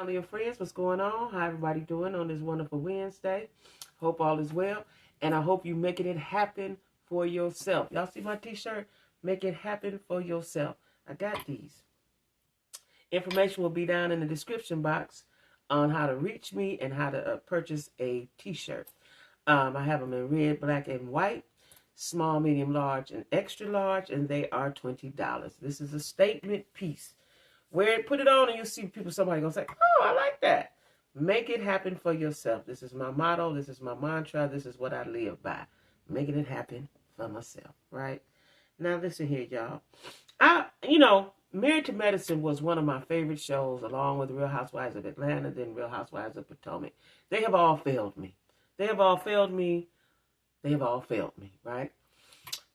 Family and friends, what's going on? How everybody doing on this wonderful Wednesday? Hope all is well, and I hope you making it happen for yourself. Y'all see my t-shirt? Make it happen for yourself. I got these. Information will be down in the description box on how to reach me and how to purchase a t-shirt. I have them in red, black, and white, small, medium, large, and extra large, and they are $20. This is a statement piece. Wear it, put it on, and you'll see somebody gonna say, oh, I like that. Make it happen for yourself. This is my motto. This is my mantra. This is what I live by. Making it happen for myself, right? Now, listen here, y'all. Married to Medicine was one of my favorite shows, along with Real Housewives of Atlanta, then Real Housewives of Potomac. They have all failed me. They have all failed me. They have all failed me, right?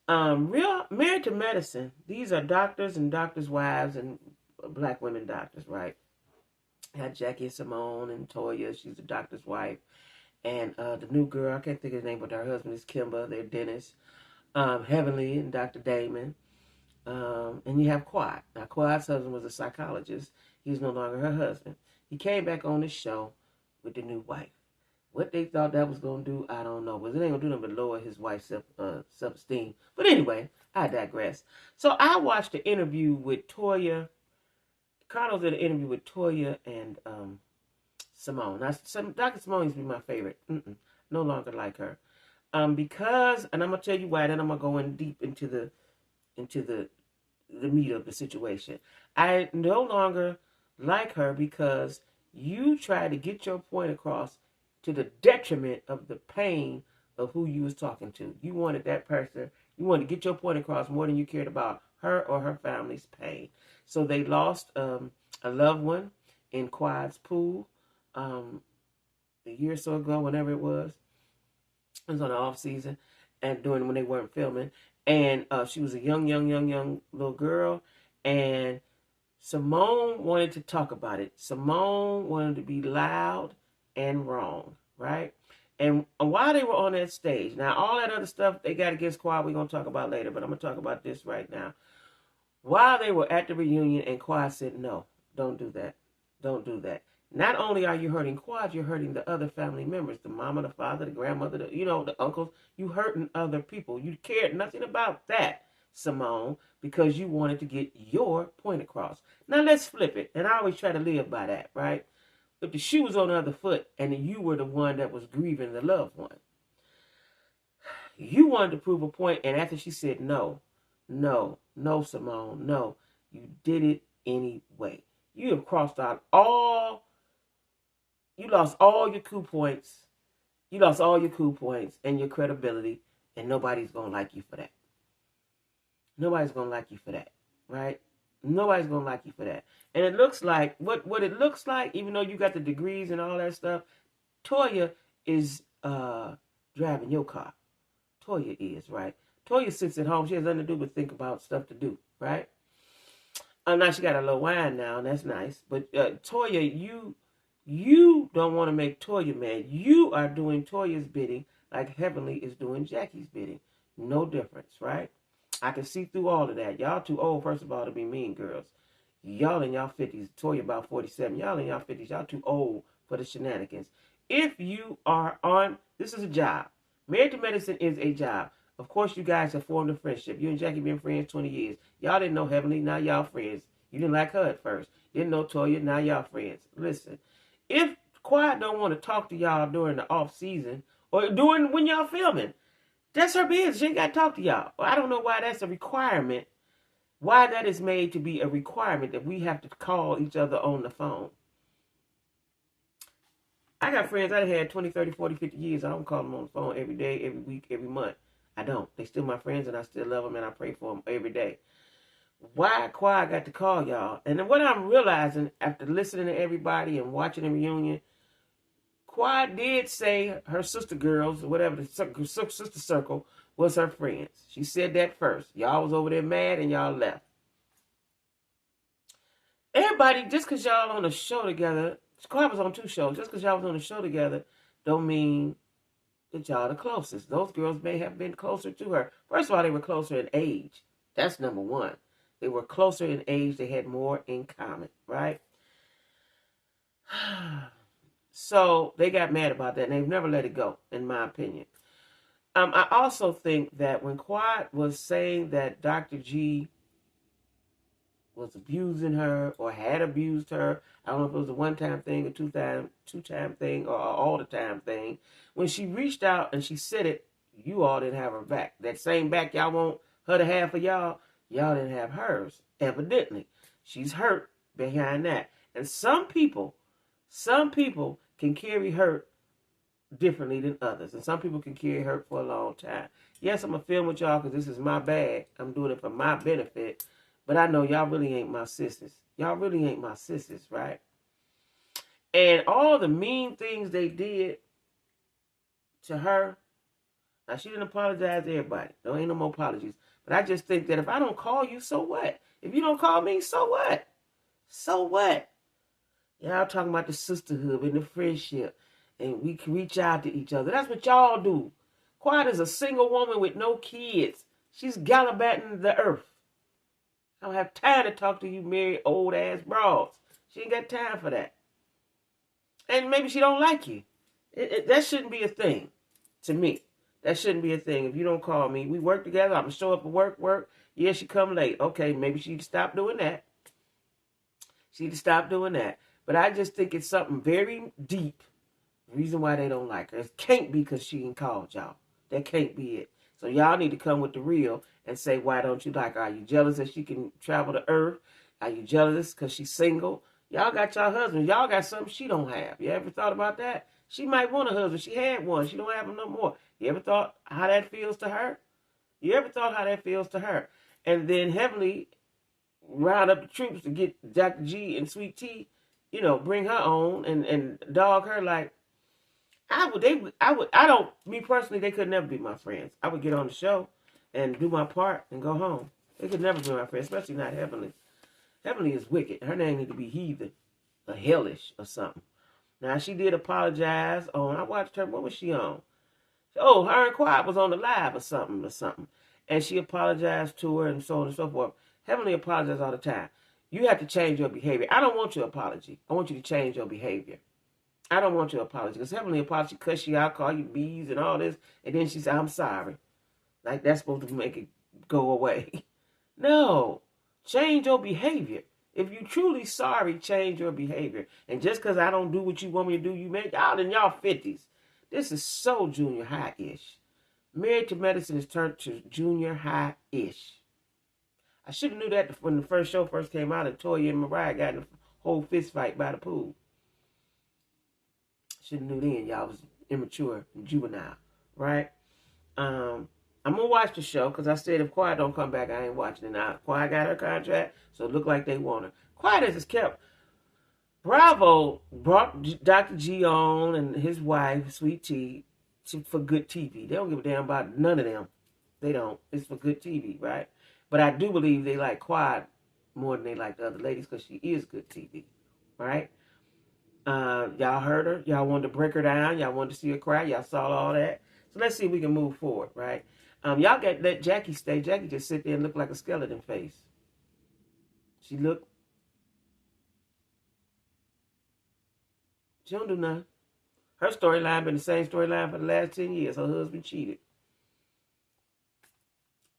Married to Medicine, these are doctors and doctors' wives and black women doctors, right? I had Jackie and Simone and Toya, she's the doctor's wife. And the new girl, I can't think of his name, but her husband is Kimba, they're dentists. Heavenly and Dr. Damon. And you have Quad. Now, Quad's husband was a psychologist. He's no longer her husband. He came back on the show with the new wife. What they thought that was going to do, I don't know. But it ain't going to do nothing but lower his wife's self-esteem. But anyway, I digress. So I watched the interview with Toya. Carlos did an interview with Toya and Simone. Now, Dr. Simone used to be my favorite. No longer like her. Because, and I'm going to tell you why, then I'm going to go in deep into the meat of the situation. I no longer like her because you tried to get your point across to the detriment of the pain of who you was talking to. You wanted that person, you wanted to get your point across more than you cared about her or her family's pain. So they lost a loved one in Quad's pool a year or so ago, whenever it was. It was on the off season and when they weren't filming. And she was a young little girl. And Simone wanted to talk about it. Simone wanted to be loud and wrong, right? And while they were on that stage, now all that other stuff they got against Quad, we're going to talk about later, but I'm going to talk about this right now. While they were at the reunion and Quad said, no, don't do that. Don't do that. Not only are you hurting Quad, you're hurting the other family members, the mama, the father, the grandmother, the uncles. You hurting other people. You cared nothing about that, Simone, because you wanted to get your point across. Now let's flip it. And I always try to live by that, right? If the shoe was on the other foot and you were the one that was grieving the loved one, you wanted to prove a point, and after she said no, Simone, no, you did it anyway. You have crossed out you lost all your coup points. You lost all your coup points and your credibility, and nobody's going to like you for that. Nobody's going to like you for that, right? Nobody's going to like you for that. And it looks like, what it looks like, even though you got the degrees and all that stuff, Toya is driving your car. Toya is, right? Toya sits at home. She has nothing to do but think about stuff to do, right? Now she got a little wine now, and that's nice. But Toya, you don't want to make Toya mad. You are doing Toya's bidding like Heavenly is doing Jackie's bidding. No difference, right? I can see through all of that. Y'all too old, first of all, to be mean girls. Y'all in y'all 50s. Toya about 47. Y'all in y'all 50s. Y'all too old for the shenanigans. If you are this is a job. Married to Medicine is a job. Of course, you guys have formed a friendship. You and Jackie been friends 20 years. Y'all didn't know Heavenly. Now y'all friends. You didn't like her at first. Didn't know Toya. Now y'all friends. Listen. If Quad don't want to talk to y'all during the off season or during when y'all filming, that's her business. She ain't got to talk to y'all. Well, I don't know why that's a requirement. Why that is made to be a requirement that we have to call each other on the phone. I got friends I had 20, 30, 40, 50 years. I don't call them on the phone every day, every week, every month. I don't. They still my friends and I still love them and I pray for them every day. Why Quad got to call y'all? And then what I'm realizing after listening to everybody and watching the reunion, Quad did say her sister girls, whatever, the sister circle was her friends. She said that first. Y'all was over there mad and y'all left. Everybody, just because y'all on a show together, Quad was on 2 shows, just because y'all was on a show together, don't mean that y'all the closest. Those girls may have been closer to her. First of all, they were closer in age. That's number one. They were closer in age. They had more in common, right? So they got mad about that, and they've never let it go, in my opinion. I also think that when Quad was saying that Dr. G was abusing her or had abused her, I don't know if it was a one-time thing, a two-time thing, or all-the-time thing. When she reached out and she said it, you all didn't have her back. That same back y'all want her to have for y'all, y'all didn't have hers, evidently. She's hurt behind that. And some people can carry hurt differently than others. And some people can carry hurt for a long time. Yes, I'm going to film with y'all because this is my bag. I'm doing it for my benefit. But I know y'all really ain't my sisters. Y'all really ain't my sisters, right? And all the mean things they did to her. Now, she didn't apologize to everybody. There ain't no more apologies. But I just think that if I don't call you, so what? If you don't call me, so what? So what? Y'all talking about the sisterhood and the friendship. And we can reach out to each other. That's what y'all do. Quiet is a single woman with no kids. She's gallivanting the earth. I don't have time to talk to you married old-ass broads. She ain't got time for that. And maybe she don't like you. That shouldn't be a thing to me. That shouldn't be a thing. If you don't call me, we work together. I'm going to show up at work. Yeah, she come late. Okay, maybe she need to stop doing that. She need to stop doing that. But I just think it's something very deep. The reason why they don't like her. It can't be because she ain't called y'all. That can't be it. So y'all need to come with the real and say, why don't you like her? Are you jealous that she can travel the earth? Are you jealous because she's single? Y'all got y'all husbands. Y'all got something she don't have. You ever thought about that? She might want a husband. She had one. She don't have him no more. You ever thought how that feels to her? You ever thought how that feels to her? And then Heavenly round up the troops to get Dr. G and Sweet Tea, bring her on and dog her like, me personally, they could never be my friends. I would get on the show and do my part and go home. They could never be my friends, especially not Heavenly. Heavenly is wicked. Her name need to be heathen or hellish or something. Now, she did apologize I watched her, what was she on? Oh, her and Quiet was on the live or something. And she apologized to her and so on and so forth. Heavenly apologizes all the time. You have to change your behavior. I don't want your apology. I want you to change your behavior. I don't want your apology. Because Heavenly apology cuss you out, call you bees and all this. And then she said, I'm sorry. Like that's supposed to make it go away. No. Change your behavior. If you're truly sorry, change your behavior. And just because I don't do what you want me to do, you make y'all in y'all 50s. This is so junior high-ish. Married to Medicine is turned to junior high-ish. I should have knew that when the first show first came out and Toya and Mariah got in a whole fist fight by the pool. Should have knew then y'all was immature and juvenile, right? I'm going to watch the show because I said if Quiet don't come back, I ain't watching it now. Quiet got her contract, so it look like they want her. Quiet is kept. Bravo brought Dr. G on and his wife, Sweet Tea, for good TV. They don't give a damn about none of them. They don't. It's for good TV, right? But I do believe they like Quiet more than they like the other ladies because she is good TV, right? Y'all heard her. Y'all wanted to break her down. Y'all wanted to see her cry. Y'all saw all that. So let's see if we can move forward, right? Y'all got let Jackie stay. Jackie just sit there and look like a skeleton face. She don't do nothing. Her storyline been the same storyline for the last 10 years. Her husband cheated.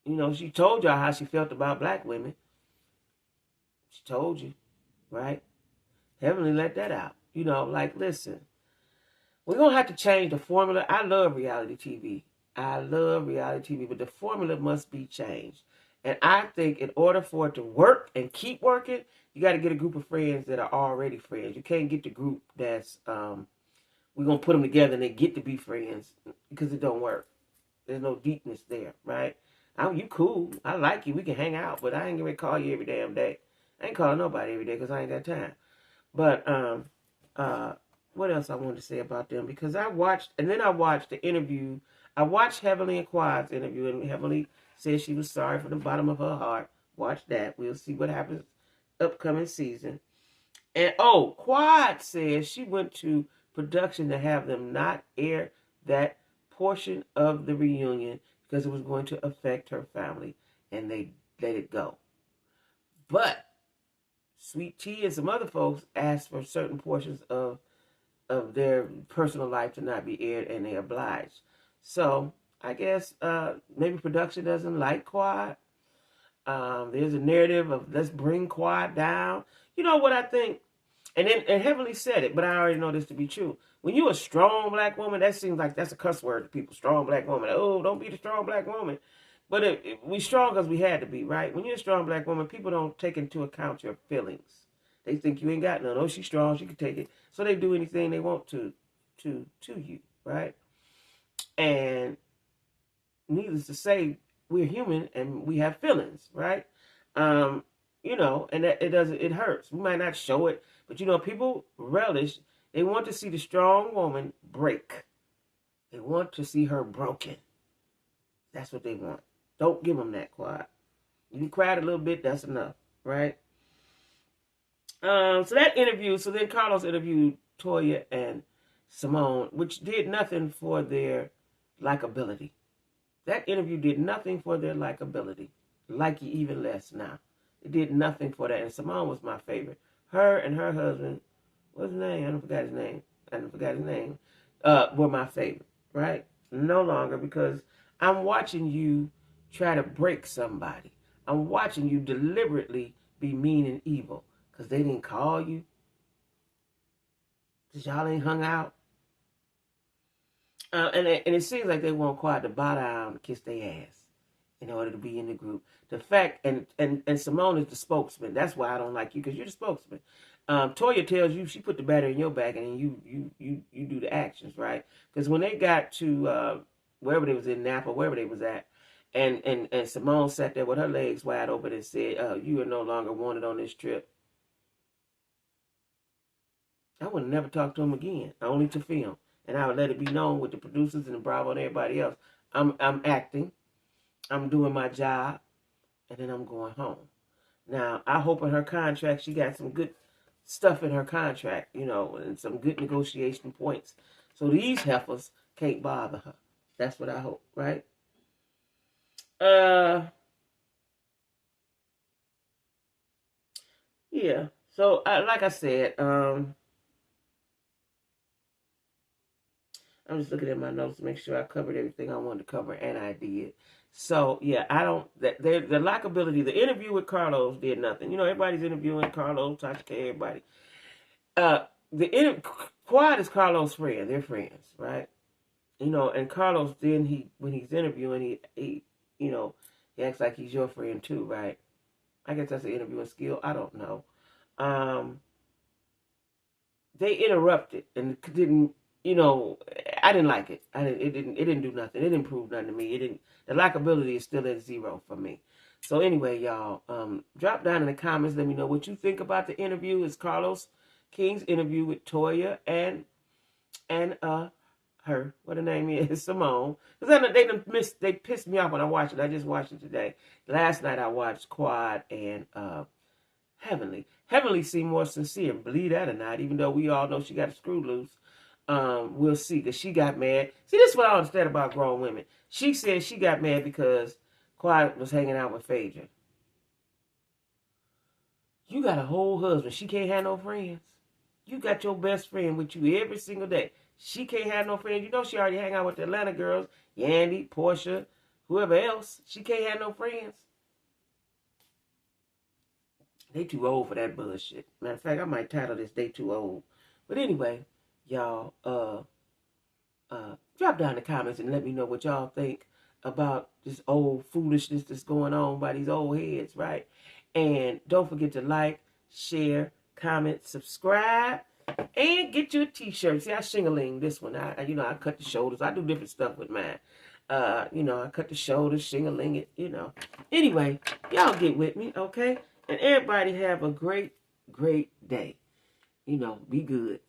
She told y'all how she felt about black women. She told you, right? Heavenly let that out. Listen, we're going to have to change the formula. I love reality TV. But the formula must be changed. And I think in order for it to work and keep working, you got to get a group of friends that are already friends. You can't get the group that's, we're going to put them together and they get to be friends because it don't work. There's no deepness there, right? You cool. I like you. We can hang out, but I ain't going to call you every damn day. I ain't calling nobody every day because I ain't got time. But what else I wanted to say about them? Because I watched the interview. I watched Heavenly and Quiet's interview, and Heavenly said she was sorry from the bottom of her heart. Watch that. We'll see what happens upcoming season. And Quiet says she went to production to have them not air that portion of the reunion because it was going to affect her family, and they let it go. But Sweet Tea and some other folks asked for certain portions of their personal life to not be aired, and they obliged. So I guess maybe production doesn't like Quad. There's a narrative of let's bring Quad down. You know what I think? And Heavenly said it, but I already know this to be true. When you're a strong black woman, that seems like that's a cuss word to people. Strong black woman. Oh, don't be the strong black woman. But we strong because we had to be, right? When you're a strong black woman, people don't take into account your feelings. They think you ain't got none. Oh, she's strong. She can take it. So they do anything they want to you, right? And needless to say, we're human and we have feelings, right? You know, and that it hurts. We might not show it, but you know, people relish. They want to see the strong woman break. They want to see her broken. That's what they want. Don't give them that, Quad. You cried a little bit, that's enough, right? So that interview, so then Carlos interviewed Toya and Simone, which did nothing for their likability. That interview did nothing for their likability. Like you even less now. It did nothing for that. And Simone was my favorite. Her and her husband, what's his name? I forgot his name. Were my favorite, right? No longer, because I'm watching you try to break somebody. I'm watching you deliberately be mean and evil. Because they didn't call you. Because y'all ain't hung out. And it seems like they want Quad to bow down and kiss their ass in order to be in the group. The fact, and Simone is the spokesman. That's why I don't like you, because you're the spokesman. Toya tells you she put the battery in your back, and then you do the actions, right? Because when they got to wherever they was in Napa, wherever they was at, and Simone sat there with her legs wide open and said, you are no longer wanted on this trip. I would have never talked to him again, only to film. And I would let it be known with the producers and the Bravo and everybody else. I'm acting. I'm doing my job. And then I'm going home. Now, I hope in her contract she got some good stuff in her contract, you know, and some good negotiation points. So these heifers can't bother her. That's what I hope, right? Yeah. So, like I said, I'm just looking at my notes to make sure I covered everything I wanted to cover, and I did. So, yeah, the likability, the interview with Carlos did nothing. You know, everybody's interviewing Carlos, Tasha, everybody. Quad is Carlos' friend. They're friends, right? You know, and Carlos, then when he's interviewing, he you know, he acts like he's your friend too, right? I guess that's an interviewing skill. I don't know. They interrupted and didn't. You know, I didn't like it. It didn't do nothing. It didn't prove nothing to me. The likability is still at 0 for me. So anyway, y'all, drop down in the comments. Let me know what you think about the interview. It's Carlos King's interview with Toya and her, what her name is, Simone. Because they pissed me off when I watched it. I just watched it today. Last night I watched Quad and Heavenly. Heavenly seemed more sincere, believe that or not, even though we all know she got a screw loose. We'll see, because she got mad. See, this is what I understand about grown women. She said she got mad because Quad was hanging out with Phaedra. You got a whole husband. She can't have no friends. You got your best friend with you every single day. She can't have no friends. You know she already hang out with the Atlanta girls, Yandy, Portia, whoever else. She can't have no friends. They too old for that bullshit. Matter of fact, I might title this "They Too Old." But anyway, y'all, drop down in the comments and let me know what y'all think about this old foolishness that's going on by these old heads, right? And don't forget to like, share, comment, subscribe, and get your t-shirt. See, I shingling this one. I cut the shoulders. I do different stuff with mine. I cut the shoulders, shingling it, you know. Anyway, y'all get with me, okay? And everybody have a great, great day. You know, be good.